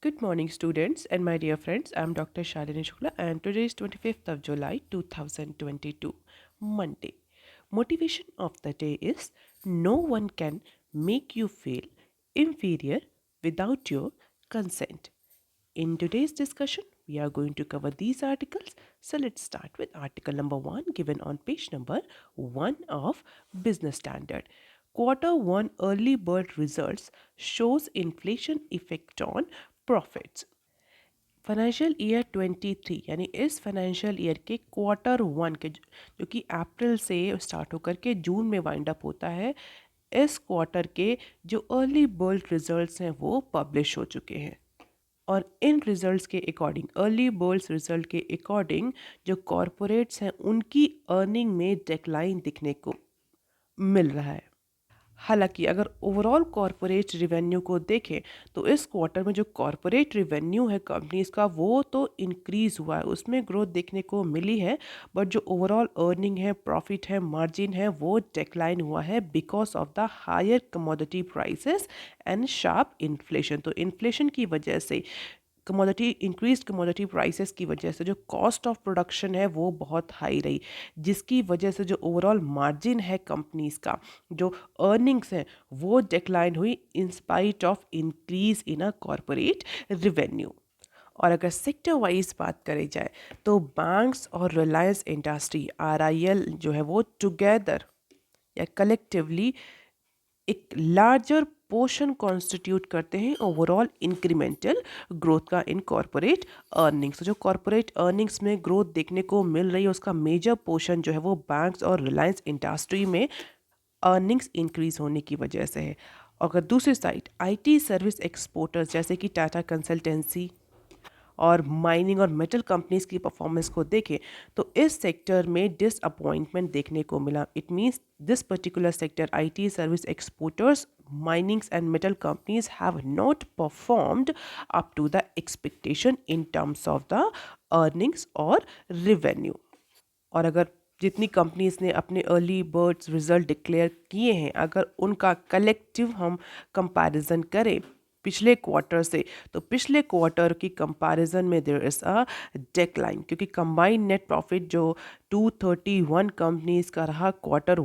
Good morning, students, and my dear friends. I'm Dr. Shalini Shukla, and today is 25th of July 2022, Monday. Motivation of the day is no one can make you feel inferior without your consent. In today's discussion, we are going to cover these articles. So let's start with article number 1 given on page number 1 of Business Standard. Quarter 1 early bird results shows inflation effect on profits. Financial year 23 यानी इस financial year के quarter 1 के जो कि अप्रैल से start होकर के जून में वाइंड अप होता है, इस क्वार्टर के जो अर्ली बर्ड रिजल्ट्स हैं वो पब्लिश हो चुके हैं। और इन रिजल्ट्स के अकॉर्डिंग, अर्ली बर्ड्स रिजल्ट के अकॉर्डिंग, जो कॉरपोरेट्स हैं उनकी अर्निंग में डिक्लाइन दिखने को मिल रहा है। हालांकि अगर ओवरऑल कॉरपोरेट रिवेन्यू को देखें तो इस क्वार्टर में जो कॉरपोरेट रिवेन्यू है कंपनीज का वो तो इंक्रीज हुआ है, उसमें ग्रोथ देखने को मिली है। बट जो ओवरऑल अर्निंग है, प्रॉफिट है, मार्जिन है, वो डिक्लाइन हुआ है because of the higher commodity prices and sharp inflation. तो इन्फ्लेशन की वजह से इंक्रीज्ड कमोडिटी प्राइसेस की वजह से जो कॉस्ट ऑफ प्रोडक्शन है वो बहुत हाई रही, जिसकी वजह से जो ओवरऑल मार्जिन है कंपनीज का, जो अर्निंग्स हैं वो डिक्लाइन हुई in spite of increase in a corporate revenue. और अगर सेक्टर वाइज बात करी जाए तो बैंक्स और रिलायंस इंडस्ट्री RIL जो है वो टुगेदर या कलेक्टिवली एक लार्जर पोर्शन कॉन्स्टिट्यूट करते हैं ओवरऑल इंक्रीमेंटल ग्रोथ का इन कॉरपोरेट अर्निंग्स। जो कॉरपोरेट अर्निंग्स में ग्रोथ देखने को मिल रही है उसका मेजर पोर्शन जो है वो बैंक्स और रिलायंस इंडस्ट्री में अर्निंग्स इंक्रीज होने की वजह से है। अगर दूसरी साइड IT सर्विस एक्सपोर्टर्स जैसे कि टाटा कंसल्टेंसी और माइनिंग और मेटल कंपनीज की परफॉर्मेंस को देखें तो इस सेक्टर में डिसअपॉइंटमेंट देखने को मिला। It means this particular sector, IT service exporters, minings and metal companies have not performed up to the expectation in terms of the earnings or revenue। और अगर जितनी कंपनीज ने अपने अर्ली बर्ड्स रिजल्ट डिक्लेयर किए हैं, अगर उनका collective हम कंपैरिजन करें पिछले क्वार्टर से, तो पिछले क्वार्टर की कंपैरिजन में देयर इज अ डेक्लाइन, क्योंकि कंबाइंड नेट प्रॉफिट जो 231 कंपनीज का रहा quarter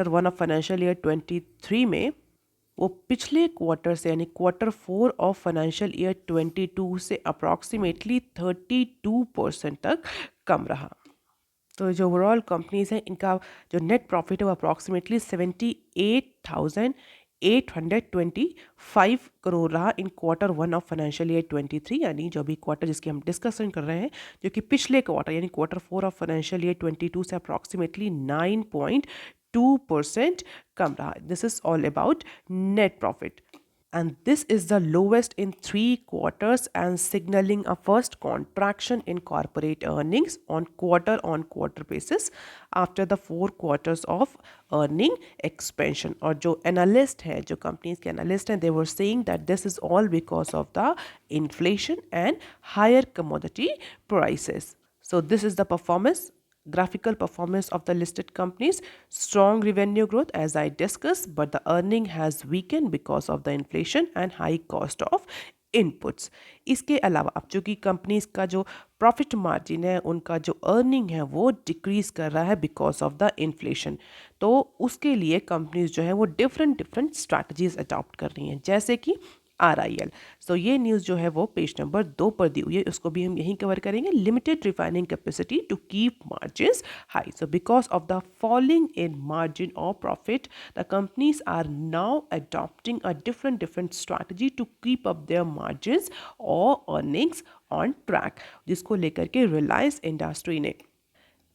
one of financial year 23 में, वो पिछले क्वार्टर से यानी क्वार्टर 4 ऑफ फाइनेंशियल ईयर 22 से अप्रॉक्सीमेटली 32% तक कम रहा। तो जो ओवरऑल कंपनीज हैं इनका जो नेट प्रॉफिट है वो अप्रॉक्सीमेटली 78,825 करोड़ रहा इन क्वार्टर 1 ऑफ फाइनेंशियल ईयर 23, यानी जो अभी क्वार्टर जिसकी हम डिस्कशन कर रहे हैं, जो कि पिछले क्वार्टर यानी क्वार्टर 4 ऑफ फाइनेंशियल ईयर 22 से अप्रॉक्सीमेटली 9.2% कम रहा। This is all about net profit, and this is the lowest in 3 quarters and signaling a first contraction in corporate earnings on quarter basis after the 4 quarters of earning expansion। और जो analyst है, जो companies के analyst हैं, they were saying that this is all because of the inflation and higher commodity prices। So this is the graphical performance of the listed companies. Strong revenue growth as I discussed, but the earning has weakened because of the inflation and high cost of inputs. इसके अलावा अब चूँकि companies का जो profit margin है, उनका जो earning है वो डिक्रीज कर रहा है बिकॉज ऑफ द इन्फ्लेशन। तो उसके लिए कंपनीज जो है वो डिफरेंट स्ट्रैटेजीज अडॉप्ट कर रही हैं, जैसे कि RIL। सो ये न्यूज़ जो है वो पेज नंबर 2 पर दी हुई है, उसको भी हम यहीं कवर करेंगे। Limited refining capacity to keep margins high. So because of the falling in margin और profit, the companies are now adopting a different strategy to keep up their margins और अर्निंग्स ऑन ट्रैक, जिसको लेकर के Reliance industry ने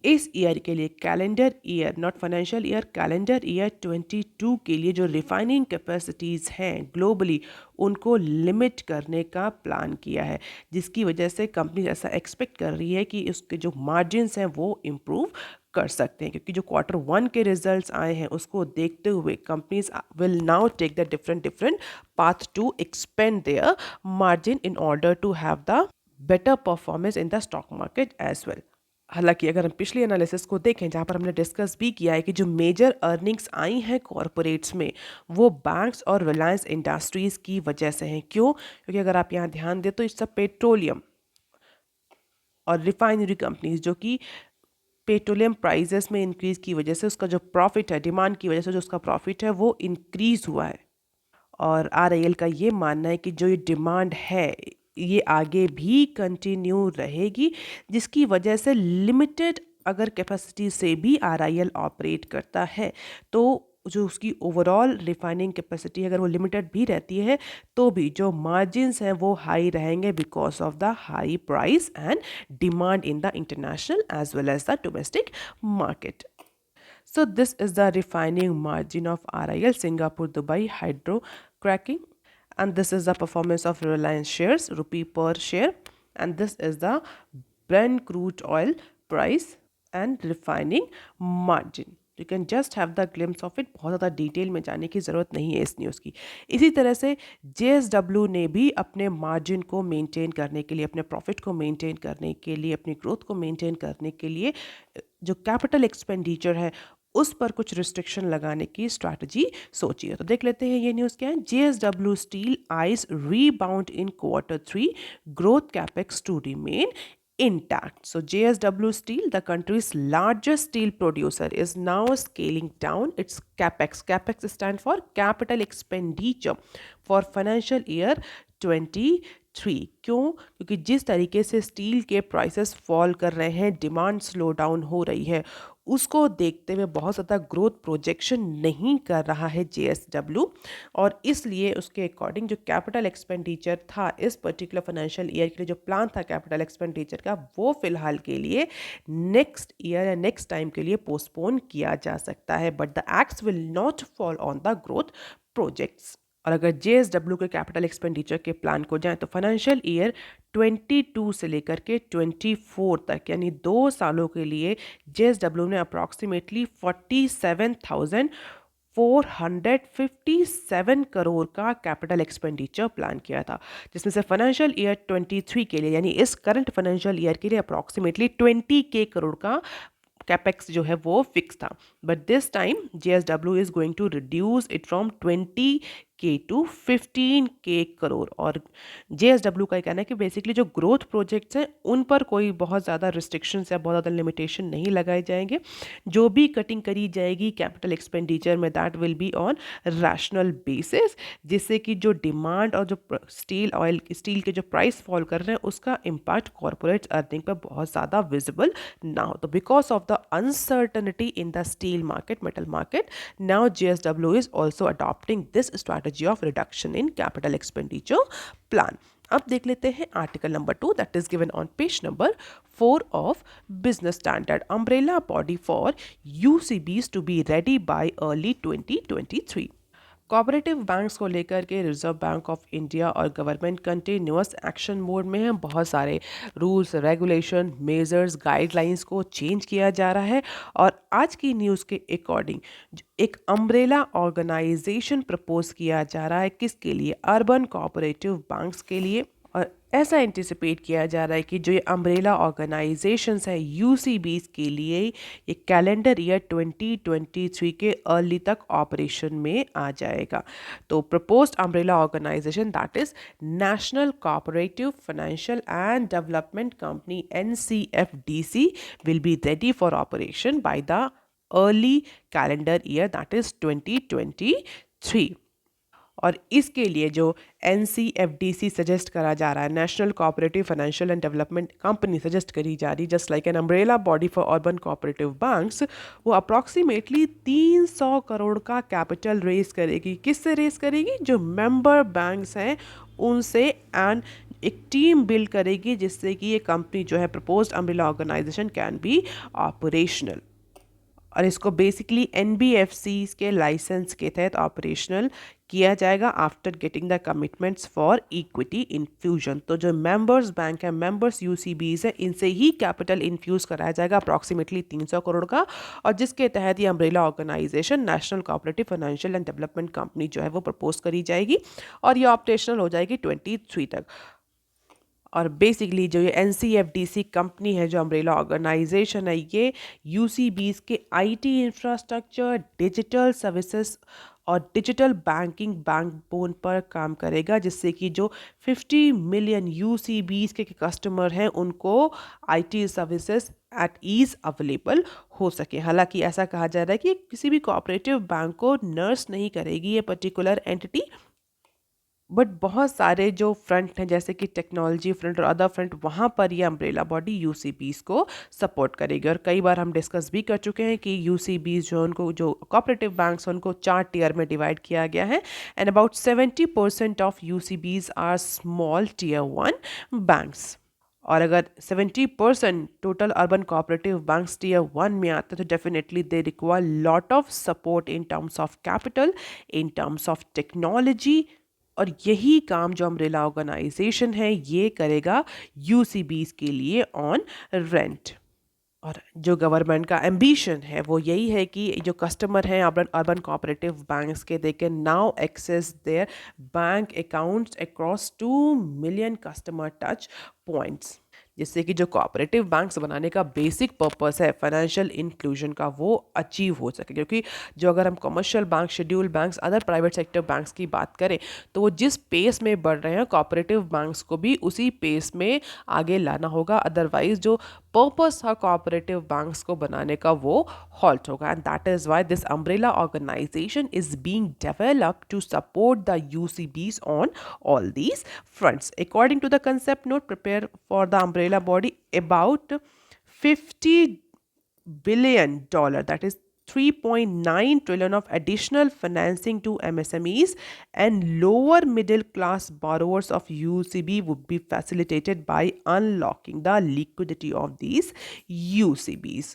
इस year के लिए, calendar year not financial year, calendar year 22 के लिए जो रिफाइनिंग कैपेसिटीज़ हैं ग्लोबली उनको लिमिट करने का प्लान किया है, जिसकी वजह से कंपनी ऐसा एक्सपेक्ट कर रही है कि उसके जो मार्जिन्स हैं वो इम्प्रूव कर सकते हैं। क्योंकि जो क्वार्टर 1 के रिजल्ट्स आए हैं उसको देखते हुए companies will now take the different path to expand their margin in order to have the better performance in the stock market as well। हालांकि अगर हम पिछले एनालिसिस को देखें जहां पर हमने डिस्कस भी किया है कि जो मेजर अर्निंग्स आई हैं कॉरपोरेट्स में वो बैंक्स और रिलायंस इंडस्ट्रीज़ की वजह से हैं। क्यों? क्योंकि अगर आप यहाँ ध्यान दें तो इट्स अ पेट्रोलियम और रिफाइनरी कंपनीज जो कि पेट्रोलियम प्राइजेस में इंक्रीज की वजह से उसका जो प्रॉफिट है, डिमांड की वजह से जो उसका प्रॉफिट है वो इंक्रीज हुआ है। और आरआईएल का ये मानना है कि जो ये डिमांड है ये आगे भी कंटिन्यू रहेगी, जिसकी वजह से लिमिटेड अगर कैपेसिटी से भी आरआईएल ऑपरेट करता है तो जो उसकी ओवरऑल रिफाइनिंग कैपेसिटी अगर वो लिमिटेड भी रहती है तो भी जो मार्जिन्स हैं वो हाई रहेंगे because of the high price and demand in the international as well as the domestic market. So this is the refining margin of RIL Singapore Dubai hydro cracking, and this is the performance of Reliance shares rupee per share, and this is the Brent crude oil price and refining margin. You can just have the glimpse of it. बहुत ज़्यादा detail में जाने की ज़रूरत नहीं है इस news की. इसी तरह से JSW ने भी अपने मार्जिन को मेंटेन करने के लिए, अपने प्रॉफिट को मेंटेन करने के लिए, अपनी ग्रोथ को मेंटेन करने के लिए जो कैपिटल एक्सपेंडिचर है उस पर कुछ रिस्ट्रिक्शन लगाने की स्ट्रैटेजी सोची है. तो देख लेते हैं ये न्यूज़ क्या है. JSW Steel eyes rebound in Q3, growth capex to remain intact. So JSW Steel, the country's largest steel producer, is now scaling down its capex. Capex stands for capital expenditure for financial year 23. क्यों? क्योंकि जिस तरीके से steel के prices fall कर रहे हैं, demand slow down हो रही है, उसको देखते हुए बहुत ज़्यादा ग्रोथ प्रोजेक्शन नहीं कर रहा है JSW, और इसलिए उसके अकॉर्डिंग जो कैपिटल एक्सपेंडिचर था इस पर्टिकुलर फाइनेंशियल ईयर के लिए, जो प्लान था कैपिटल एक्सपेंडिचर का, वो फिलहाल के लिए नेक्स्ट ईयर या नेक्स्ट टाइम के लिए पोस्टपोन किया जा सकता है. But the acts will not fall on the growth projects. और अगर JSW के कैपिटल एक्सपेंडिचर के प्लान को जाएं तो फाइनेंशियल ईयर 22 से लेकर के 24 तक यानी 2 सालों के लिए JSW ने अप्रॉक्सीमेटली 47,457 करोड़ का कैपिटल एक्सपेंडिचर प्लान किया था, जिसमें से फाइनेंशियल ईयर 23 के लिए यानी इस करंट फाइनेंशियल ईयर के लिए अप्रॉक्सीमेटली 20 करोड़ का कैपेक्स जो है वो फिक्स था. But this time JSW is going to reduce it from 20K to 15K crore. और JSW का कहना है कि बेसिकली जो ग्रोथ प्रोजेक्ट्स हैं उन पर कोई बहुत ज़्यादा रिस्ट्रिक्शंस या बहुत ज़्यादा लिमिटेशन नहीं लगाए जाएंगे. जो भी कटिंग करी जाएगी कैपिटल एक्सपेंडिचर में that will be on rational basis, जिससे कि जो डिमांड और जो स्टील के जो प्राइस फॉल कर रहे हैं उसका इम्पैक्ट कॉर्पोरेट अर्निंग पर बहुत ज़्यादा विजिबल ना हो. तो because of the uncertainty in the steel market, metal market, now JSW is also adopting this strategy of reduction in capital expenditure plan. अब देख लेते हैं article number 2 that is given on page number 4 of Business Standard. Umbrella body for UCBs to be ready by early 2023. Cooperative banks को लेकर के Reserve Bank of India और government continuous action mode में है. बहुत सारे रूल्स, रेगुलेशन, मेजर्स, गाइडलाइंस को change किया जा रहा है. और आज की न्यूज़ के अकॉर्डिंग एक अम्ब्रेला ऑर्गेनाइजेशन प्रपोज किया जा रहा है. किसके लिए? अर्बन कोऑपरेटिव बैंक्स के लिए. और ऐसा एंटिसिपेट किया जा रहा है कि जो ये अम्ब्रेला ऑर्गेनाइजेशंस है UCBs के लिए ये कैलेंडर ईयर 2023 के अर्ली तक ऑपरेशन में आ जाएगा. तो proposed umbrella organisation that is National Cooperative Financial and Development Company NCFDC will be ready for operation by the early calendar year that is 2023. और इसके लिए जो NCFDC सजेस्ट करा जा रहा है, national Cooperative Financial and Development company suggest करी जा रही, just like an umbrella body for urban cooperative banks, वो अप्रॉक्सीमेटली 300 करोड़ का कैपिटल रेज करेगी. किससे रेज करेगी? जो मेंबर बैंक्स हैं उनसे, एंड एक टीम बिल्ड करेगी जिससे कि ये कंपनी जो है proposed umbrella organisation can be operational. और इसको बेसिकली NBFCs के लाइसेंस के तहत ऑपरेशनल किया जाएगा after getting the commitments for equity infusion. तो जो मेंबर्स बैंक है, मेंबर्स UCBs है, इनसे ही कैपिटल इन्फ्यूज कराया जाएगा अप्रॉक्सीमेटली 300 करोड़ का, और जिसके तहत ये umbrella organisation National Cooperative Financial and Development Company जो है वो प्रपोज करी जाएगी और ये ऑपरेशनल हो जाएगी 23 तक. और बेसिकली जो ये NCFDC कंपनी है, जो अम्ब्रेला ऑर्गेनाइजेशन है, ये UCBs के IT इंफ्रास्ट्रक्चर, डिजिटल सर्विसेज और डिजिटल बैंकिंग बैकबोन पर काम करेगा, जिससे कि जो 50 मिलियन UCBs के कस्टमर हैं उनको IT services at ease available हो सके। हालांकि ऐसा कहा जा रहा है कि किसी भी कोऑपरेटिव बैंक को नर्स नहीं करेगी ये पर्टिकुलर एंटिटी, बट बहुत सारे जो फ्रंट हैं जैसे कि टेक्नोलॉजी फ्रंट और अदर फ्रंट, वहाँ पर ये अम्ब्रेला बॉडी UCBs को सपोर्ट करेगी। और कई बार हम डिस्कस भी कर चुके हैं कि UCBs जो उनको जो कोऑपरेटिव बैंक्स उनको 4 टियर में डिवाइड किया गया है, and about 70% of UCBs are small tier 1 banks. और अगर 70% total urban cooperative banks tier 1 में आते हैं तो definitely they require lot of support in terms of capital, in terms of technology, और यही काम जो अम्ब्रेला ऑर्गेनाइजेशन है ये करेगा UCBs के लिए ऑन रेंट। और जो गवर्नमेंट का एम्बिशन है वो यही है कि जो कस्टमर हैं अर्बन अर्बन कोऑपरेटिव बैंक्स के, they can now access their bank accounts across 2 million customer touch points, जिससे कि जो कोऑपरेटिव बैंक्स बनाने का बेसिक पर्पस है फाइनेंशियल इंक्लूजन का, वो अचीव हो सके। क्योंकि जो अगर हम commercial bank, scheduled banks, other private sector banks की बात करें तो वो जिस पेस में बढ़ रहे हैं कोऑपरेटिव बैंक्स को भी उसी पेस में आगे लाना होगा, अदरवाइज जो पर्पस था कोऑपरेटिव बैंक्स को बनाने का वो हॉल्ट होगा। And that is why this umbrella organisation is being developed to support the UCBs on all these fronts. According to the concept note prepared for the umbrella body, about $50 billion, that is 3.9 trillion of additional financing to MSMEs and lower middle class borrowers of UCB would be facilitated by unlocking the liquidity of these UCBs.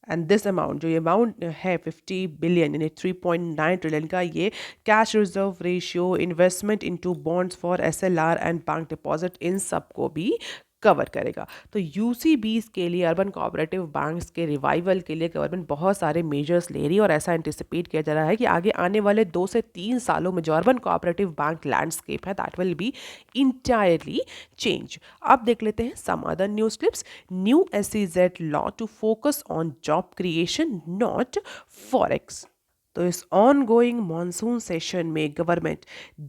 And this amount, जो ये amount है 50 billion यानी 3.9 trillion का, ये cash reserve ratio, investment into bonds for SLR and bank deposit, इन सब को भी कवर करेगा। तो UCBs के लिए, अर्बन कोऑपरेटिव बैंक्स के रिवाइवल के लिए गवर्नमेंट बहुत सारे मेजर्स ले रही है, और ऐसा एंटिसिपेट किया जा रहा है कि आगे आने वाले 2 से 3 सालों में जो अर्बन कोऑपरेटिव बैंक लैंडस्केप है that will be entirely change. अब देख लेते हैं some other news clips. New SEZ law to focus on job creation not forex. तो इस ऑन गोइंग मानसून सेशन में गवर्नमेंट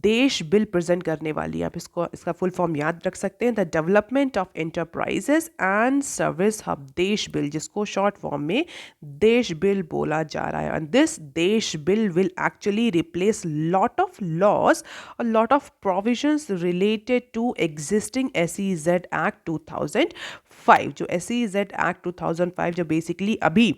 देश बिल प्रेजेंट करने वाली है। आप इसका फुल फॉर्म याद रख सकते हैं, the development of enterprises and service hub देश बिल, जिसको शॉर्ट फॉर्म में देश बिल बोला जा रहा है। एंड दिस देश bill will actually replace lot of laws और lot of provisions related to existing SEZ act 2005। जो SEZ एक्ट 2005 जो बेसिकली अभी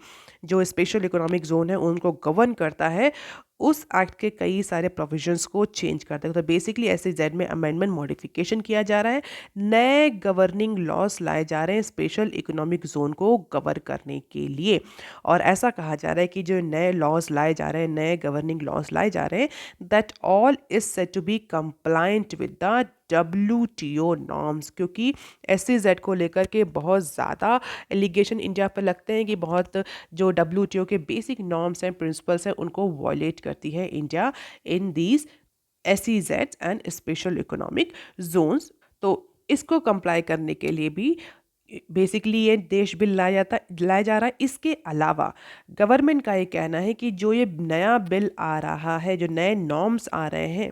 जो स्पेशल इकोनॉमिक जोन है उनको गवर्न करता है, उस एक्ट के कई सारे प्रोविजंस को चेंज करता है। तो बेसिकली SEZ में अमेंडमेंट मॉडिफिकेशन किया जा रहा है, नए गवर्निंग लॉज लाए जा रहे हैं स्पेशल इकोनॉमिक जोन को कवर करने के लिए। और ऐसा कहा जा रहा है कि जो नए लॉज लाए जा रहे हैं, नए गवर्निंग लॉज लाए जा रहे हैं, that all is set to be compliant with the WTO norms. क्योंकि SEZ को लेकर के बहुत ज़्यादा एलिगेशन इंडिया पर लगते हैं कि बहुत जो WTO के बेसिक नॉर्म्स हैं, प्रिंसिपल्स हैं, उनको वॉयलेट करती है India in these SEZ and special economic zones. तो इसको कंप्लाई करने के लिए भी बेसिकली ये देश बिल लाया जा रहा है। इसके अलावा गवर्नमेंट का ये कहना है कि जो ये नया बिल आ रहा है, जो नए नॉर्म्स आ रहे हैं,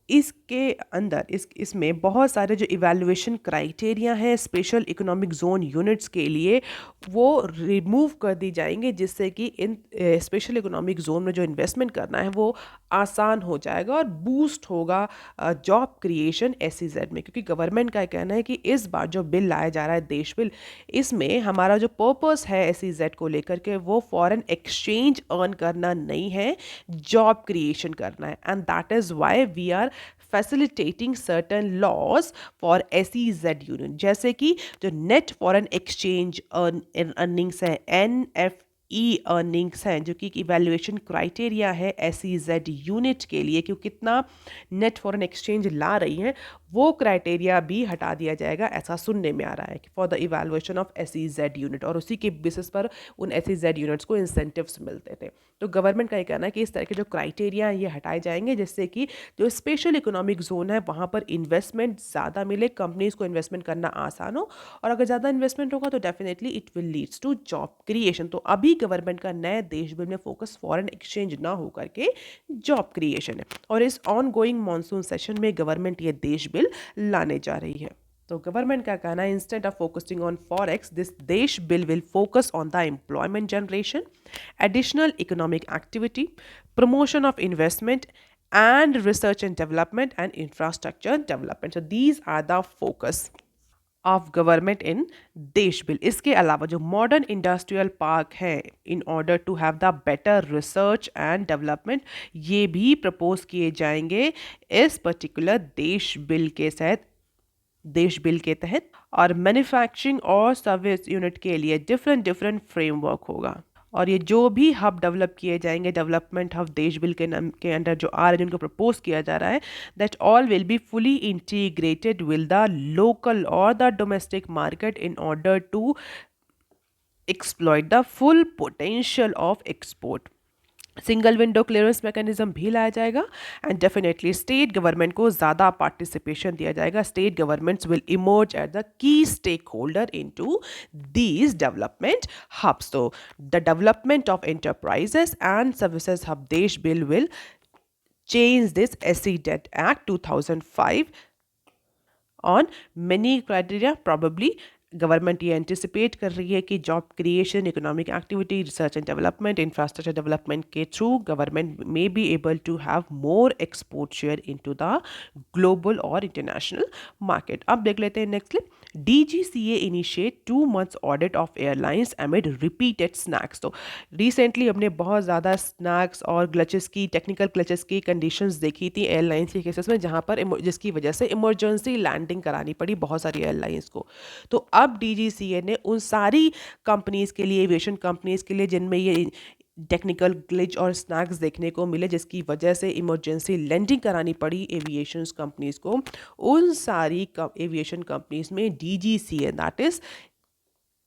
इसके अंदर इसमें बहुत सारे जो इवैल्यूएशन क्राइटेरिया हैं स्पेशल इकोनॉमिक जोन यूनिट्स के लिए, वो रिमूव कर दी जाएंगे, जिससे कि इन स्पेशल इकोनॉमिक जोन में जो इन्वेस्टमेंट करना है वो आसान हो जाएगा और बूस्ट होगा जॉब क्रिएशन SEZ में। क्योंकि गवर्नमेंट का कहना है कि इस बार जो बिल लाया जा रहा है देश बिल, इसमें हमारा जो पर्पस है SEZ को लेकर के वो फॉरेन एक्सचेंज अर्न करना नहीं है, जॉब क्रिएशन करना है। And that is why we are facilitating certain laws for SEZ unit, जैसे कि जो नेट फॉरेन एक्सचेंज अर्निंग्स है, NFE अर्निंग्स हैं, जो कि इवैल्यूएशन क्राइटेरिया है SEZ यूनिट के लिए, कि कितना नेट फॉरेन एक्सचेंज ला रही हैं, वो क्राइटेरिया भी हटा दिया जाएगा, ऐसा सुनने में आ रहा है, for the evaluation of SEZ unit. और उसी के बेसिस पर उन SEZ यूनिट्स को इंसेंटिव्स मिलते थे। तो गवर्नमेंट का ये कहना है कि इस तरह के जो क्राइटेरिया हैं ये हटाए जाएंगे, जिससे कि जो स्पेशल इकोनॉमिक जोन है वहाँ पर इन्वेस्टमेंट ज़्यादा मिले, कंपनीज़ को इन्वेस्टमेंट करना आसान हो, और अगर ज़्यादा इन्वेस्टमेंट होगा तो definitely it will leads to job creation. तो अभी गवर्नमेंट का नए देश बिल में फोकस फॉरेन एक्सचेंज ना हो करके जॉब क्रिएशन है, और इस ऑन गोइंग मानसून सेशन में गवर्नमेंट ये देश बिल लाने जा रही है। तो गवर्नमेंट का कहना है instead of focusing on forex, this देश bill will focus on the employment generation, additional economic activity, promotion of investment and research and development and infrastructure development. So these are the focus of government in DESH bill. इसके अलावा जो modern industrial park है, in order to have the better research and development, ये भी propose किए जाएंगे इस particular देश बिल के तहत। और मैन्युफैक्चरिंग और सर्विस यूनिट के लिए डिफरेंट फ्रेमवर्क होगा, और ये जो भी हब डेवलप किए जाएंगे डेवलपमेंट हब देश बिल के अंडर जो आ रहे हैं, जिनको प्रपोज किया जा रहा है, that all will be fully integrated with the local और the domestic market in order to exploit the full potential of export. Single window clearance mechanism भी लाया जाएगा, एंड डेफिनेटली स्टेट गवर्नमेंट को ज़्यादा पार्टिसिपेशन दिया जाएगा। State governments will emerge at the key stakeholder into these development hubs. तो the development of enterprises and services hub देश bill will change this SEZ Act 2005 on many criteria. Probably government ये anticipate कर रही है कि job creation, economic activity, research and development, infrastructure development के through government may be able to have more export share into the global और international market. अब देख लेते हैं next clip. DGCA initiate 2 months audit of airlines एमिड repeated snacks. तो recently हमने बहुत ज़्यादा स्नैक्स और ग्लचेस की, टेक्निकल ग्लचेस की कंडीशंस देखी थी एयरलाइंस के केसेस में, जहाँ पर जिसकी वजह से इमरजेंसी लैंडिंग करानी पड़ी बहुत सारी एयरलाइंस को। तो अब DGCA ने उन सारी कंपनीज के लिए, एविएशन कंपनीज के लिए जिनमें ये टेक्निकल ग्लिच और स्नैक्स देखने को मिले, जिसकी वजह से इमरजेंसी लैंडिंग करानी पड़ी एविएशन कंपनीज को, उन सारी एविएशन कंपनीज में DGCA, that is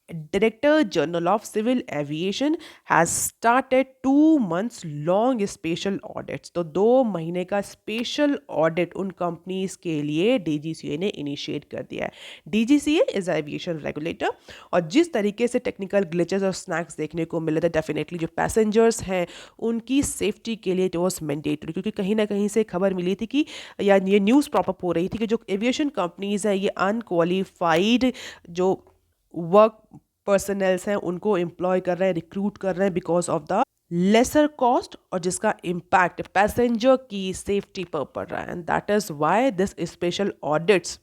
Director General of Civil Aviation, has started 2 months long special audits। तो 2 महीने का स्पेशल ऑडिट उन कंपनीज के लिए DGCA ने इनिशिएट कर दिया है। DGCA इज एविएशन रेगुलेटर, और जिस तरीके से टेक्निकल ग्लिचेस और स्नैक्स देखने को मिले थे, डेफिनेटली जो पैसेंजर्स हैं उनकी सेफ्टी के लिए इट वॉज मैंडेटरी, क्योंकि कहीं ना कहीं से खबर मिली थी कि, या ये न्यूज़ प्रॉपअप हो रही थी कि जो एविएशन कंपनीज हैं ये अनक्वालिफाइड जो वर्क पर्सनल्स हैं उनको एम्प्लॉय कर रहे हैं, रिक्रूट कर रहे हैं because of the lesser cost, और जिसका इम्पैक्ट पैसेंजर की सेफ्टी पर पड़ रहा है, and that is why this special audits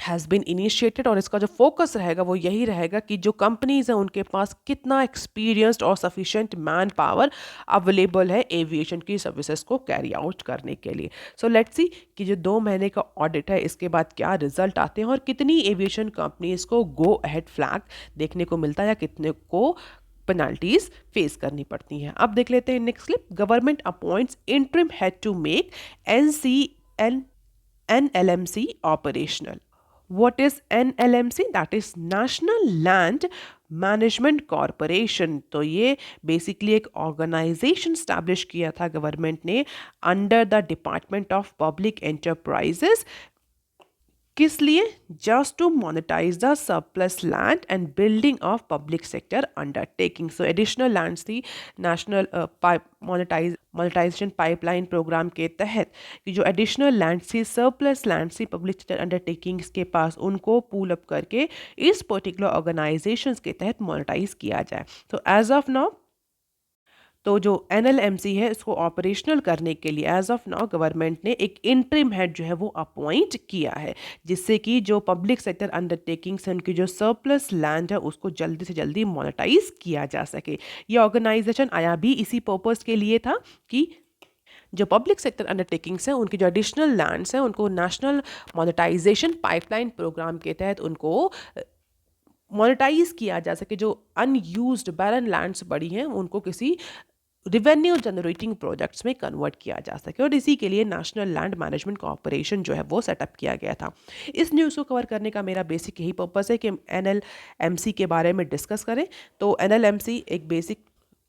has been initiated. और इसका जो फोकस रहेगा वो यही रहेगा कि जो कंपनीज हैं उनके पास कितना एक्सपीरियंस्ड और सफिशिएंट मैन पावर अवेलेबल है एविएशन की सर्विसेज को कैरी आउट करने के लिए। सो लेट्स सी कि जो 2 महीने का ऑडिट है इसके बाद क्या रिजल्ट आते हैं, और कितनी एविएशन कंपनीज को गो अहेड फ्लैग देखने को मिलता है, या कितने को पेनाल्टीज फेस करनी पड़ती हैं। अब देख लेते हैं next clip. Government appoints interim head to make NLMC operational. What is NLMC? That is National Land Management Corporation। तो ये बेसिकली एक ऑर्गेनाइजेशन स्टैब्लिश किया था गवर्नमेंट ने under the department of public enterprises. किस लिए? Just to monetize the surplus land and building of public sector undertaking. So additional lands थी national monetization pipeline program के तहत कि जो एडिशनल लैंड थी, सरप्लस लैंड थी पब्लिक सेक्टर अंडरटेकिंग्स के पास, उनको पूल अप करके इस पर्टिकुलर ऑर्गेनाइजेशंस के तहत मोनेटाइज किया जाए। तो एज ऑफ नाउ तो जो NLMC है इसको ऑपरेशनल करने के लिए एज ऑफ नाउ गवर्नमेंट ने एक इंटरिम हेड जो है वो अपॉइंट किया है, जिससे कि जो पब्लिक सेक्टर अंडरटेकिंग्स हैं उनकी जो सरप्लस लैंड है उसको जल्दी से जल्दी मोनेटाइज किया जा सके। ये ऑर्गेनाइजेशन आया भी इसी पर्पस के लिए था कि जो पब्लिक सेक्टर अंडरटेकिंग्स हैं उनकी जो एडिशनल लैंड्स हैं उनको नेशनल मोनेटाइजेशन पाइपलाइन प्रोग्राम के तहत उनको मोनेटाइज किया जा सके। जो अनयूज्ड बैरन लैंड्स पड़ी हैं उनको किसी रिवेन्यू जनरेटिंग प्रोजेक्ट्स में कन्वर्ट किया जा सके, और इसी के लिए नेशनल लैंड मैनेजमेंट कॉर्पोरेशन जो है वो सेटअप किया गया था। इस न्यूज़ को कवर करने का मेरा बेसिक यही पर्पस है कि NLMC के बारे में डिस्कस करें। तो NLMC एक बेसिक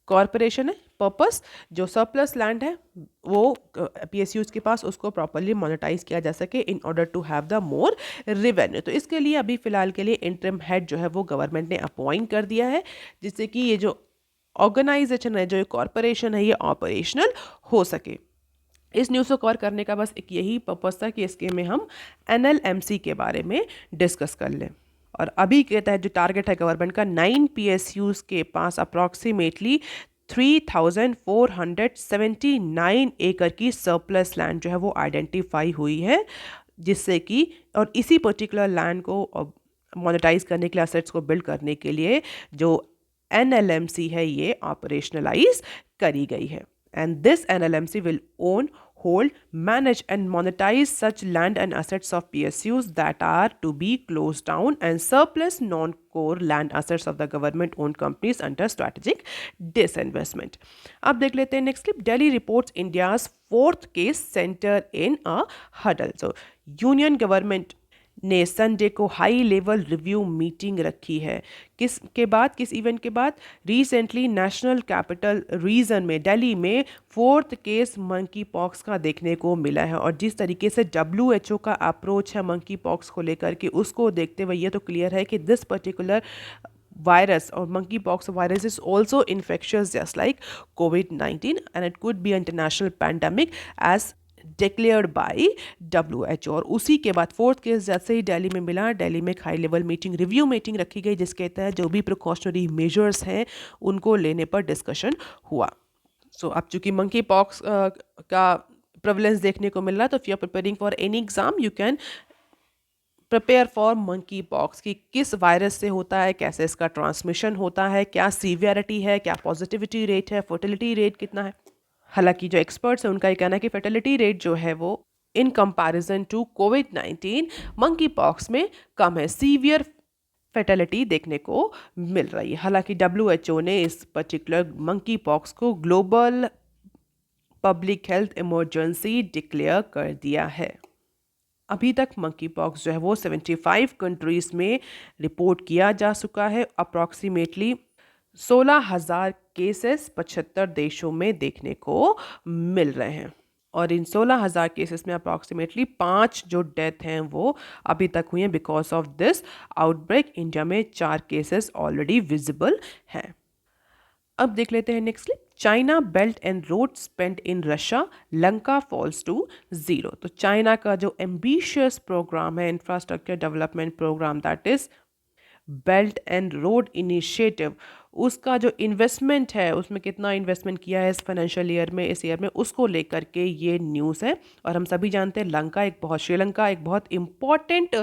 कॉरपोरेशन है। पर्पस, जो सरप्लस लैंड है वो PSUs के पास, उसको प्रॉपरली मोनेटाइज किया जा सके in order to have the more revenue. तो इसके लिए अभी फिलहाल के लिए इंटरिम हेड जो है वो गवर्नमेंट ने अपॉइंट कर दिया है, जिससे कि ये जो ऑर्गेनाइजेशन है, जो कॉरपोरेशन है, ये ऑपरेशनल हो सके। इस न्यूज़ को कवर करने का बस एक यही पर्पस था कि इसके में हम NLMC के बारे में डिस्कस कर लें। और अभी के तहत जो टारगेट है गवर्नमेंट का, 9 PSUs के पास अप्रॉक्सीमेटली 3,479 एकड़ की सरप्लस लैंड जो है वो आइडेंटिफाई हुई है, जिससे कि और इसी पर्टिकुलर लैंड को मोनेटाइज करने के लिए, असेट्स को बिल्ड करने के लिए जो NLMC है ये ऑपरेशनलाइज करी गई है। And this NLMC will own, hold, manage and monetize such land and assets of PSUs that are to be closed down and surplus non-core land assets of the government-owned companies under strategic disinvestment. अब देख लेते हैं next clip. Delhi reports India's fourth case center in a huddle. So union government ने Sunday को high level review meeting रखी है। किस event के बाद? रिसेंटली नेशनल कैपिटल रीजन में, दिल्ली में 4th केस मंकी पॉक्स का देखने को मिला है। और जिस तरीके से WHO का अप्रोच है मंकी पॉक्स को लेकर के, उसको देखते हुए ये तो क्लियर है कि this particular virus or monkeypox virus is also infectious just like COVID-19 and it could be an international pandemic as declared by WHO। और उसी के बाद 4th केस जैसे ही दिल्ली में मिला, दिल्ली में एक high level meeting, review meeting रखी गई, जिसके तहत जो भी प्रिकॉशनरी मेजर्स हैं उनको लेने पर डिस्कशन हुआ। सो अब चूंकि मंकी पॉक्स का प्रेवलेंस देखने को मिल रहा है, तो if you are preparing for any exam you can prepare for monkey pox कि किस वायरस से होता है, कैसे इसका ट्रांसमिशन होता है, क्या सीवियरिटी है, क्या पॉजिटिविटी रेट है, फर्टिलिटी रेट कितना है। हालांकि जो एक्सपर्ट्स हैं उनका ये कहना है कि फर्टिलिटी रेट जो है वो in comparison to COVID-19 monkey pox में कम है, सीवियर फर्टिलिटी देखने को मिल रही है। हालांकि WHO ने इस पर्टिकुलर मंकी पॉक्स को global public health emergency declare कर दिया है। अभी तक मंकी पॉक्स जो है वो 75 कंट्रीज में रिपोर्ट किया जा चुका है। अप्रॉक्सीमेटली 16,000 केसेस 75 देशों में देखने को मिल रहे हैं। और इन 16,000 केसेस में अप्रॉक्सीमेटली 5 जो डेथ हैं वो अभी तक हुई हैं because of this outbreak. India में 4 केसेस ऑलरेडी विजिबल हैं। अब देख लेते हैं next clip. China belt and road spend in Russia, Lanka falls to 0। तो चाइना का जो एम्बिशियस प्रोग्राम है, infrastructure development program, that is belt and road initiative, उसका जो इन्वेस्टमेंट है, उसमें कितना इन्वेस्टमेंट किया है इस फाइनेंशियल ईयर में, इस ईयर में, उसको लेकर के ये न्यूज़ है। और हम सभी जानते हैं श्रीलंका एक बहुत इम्पॉर्टेंट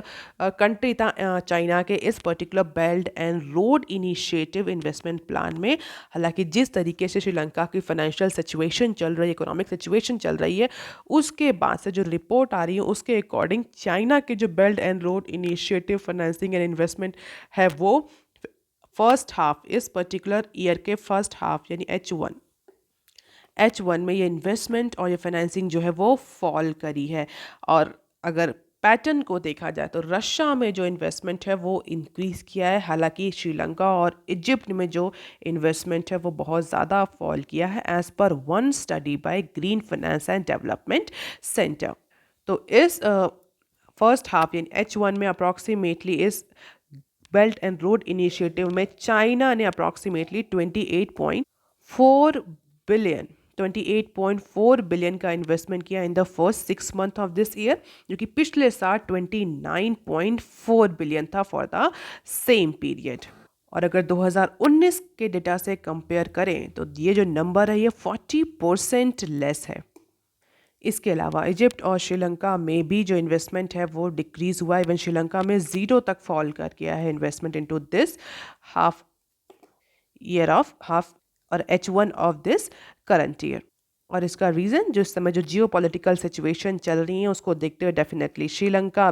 कंट्री था चाइना के इस particular belt and road initiative investment plan में। हालांकि जिस तरीके से श्रीलंका की फाइनेंशियल सिचुएशन चल रही है, इकोनॉमिक सिचुएशन चल रही है, उसके बाद से जो रिपोर्ट आ रही है उसके अकॉर्डिंग चाइना के जो belt and road initiative financing and investment है वो फर्स्ट हाफ, इस पर्टिकुलर ईयर के फर्स्ट हाफ यानी H1 में ये इन्वेस्टमेंट और ये फाइनेंसिंग जो है वो फॉल करी है। और अगर पैटर्न को देखा जाए तो रशिया में जो इन्वेस्टमेंट है वो इंक्रीज़ किया है, हालांकि श्रीलंका और इजिप्ट में जो इन्वेस्टमेंट है वो बहुत ज़्यादा फॉल किया है, as per one study by green finance and development centre. तो इस फर्स्ट हाफ यानी H1 में अप्रॉक्सीमेटली इस बेल्ट एंड रोड इनिशिएटिव में चाइना ने अप्रॉक्सीमेटली 28.4 बिलियन का इन्वेस्टमेंट किया in the first 6 month of this year, जो कि पिछले साल 29.4 बिलियन था फॉर द सेम पीरियड। और अगर 2019 के डेटा से कंपेयर करें तो ये जो नंबर है ये 40% लेस है। इसके अलावा इजिप्ट और श्रीलंका में भी जो इन्वेस्टमेंट है वो डिक्रीज हुआ है। इवन श्रीलंका में 0 तक फॉल कर गया है इन्वेस्टमेंट इनटू दिस हाफ और H1 of this current year. और इसका रीज़न जो इस समय जो जियोपॉलिटिकल सिचुएशन चल रही है उसको देखते हुए डेफिनेटली श्रीलंका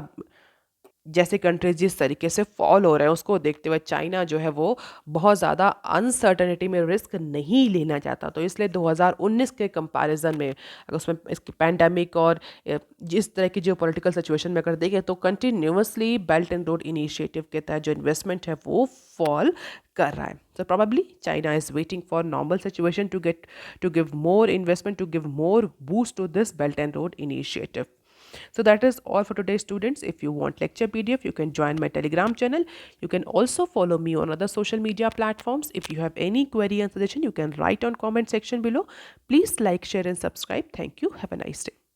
जैसे कंट्रीज जिस तरीके से फॉल हो रहे हैं उसको देखते हुए चाइना जो है वो बहुत ज़्यादा अनसर्टनिटी में रिस्क नहीं लेना चाहता, तो इसलिए 2019 के कंपैरिजन में अगर उसमें इसकी पैंडमिक और जिस तरह की जो पॉलिटिकल सिचुएशन में अगर देखें तो continuously belt and road initiative के तहत जो इन्वेस्टमेंट है वो फॉल कर रहा है. So probably China is waiting for normal situation to give more investment, to give more boost to this Belt and Road initiative. So that is all for today, students. If you want lecture PDF, you can join my Telegram channel. You can also follow me on other social media platforms. If you have any query and suggestion, you can write on comment section below. Please like, share and subscribe. Thank you. Have a nice day.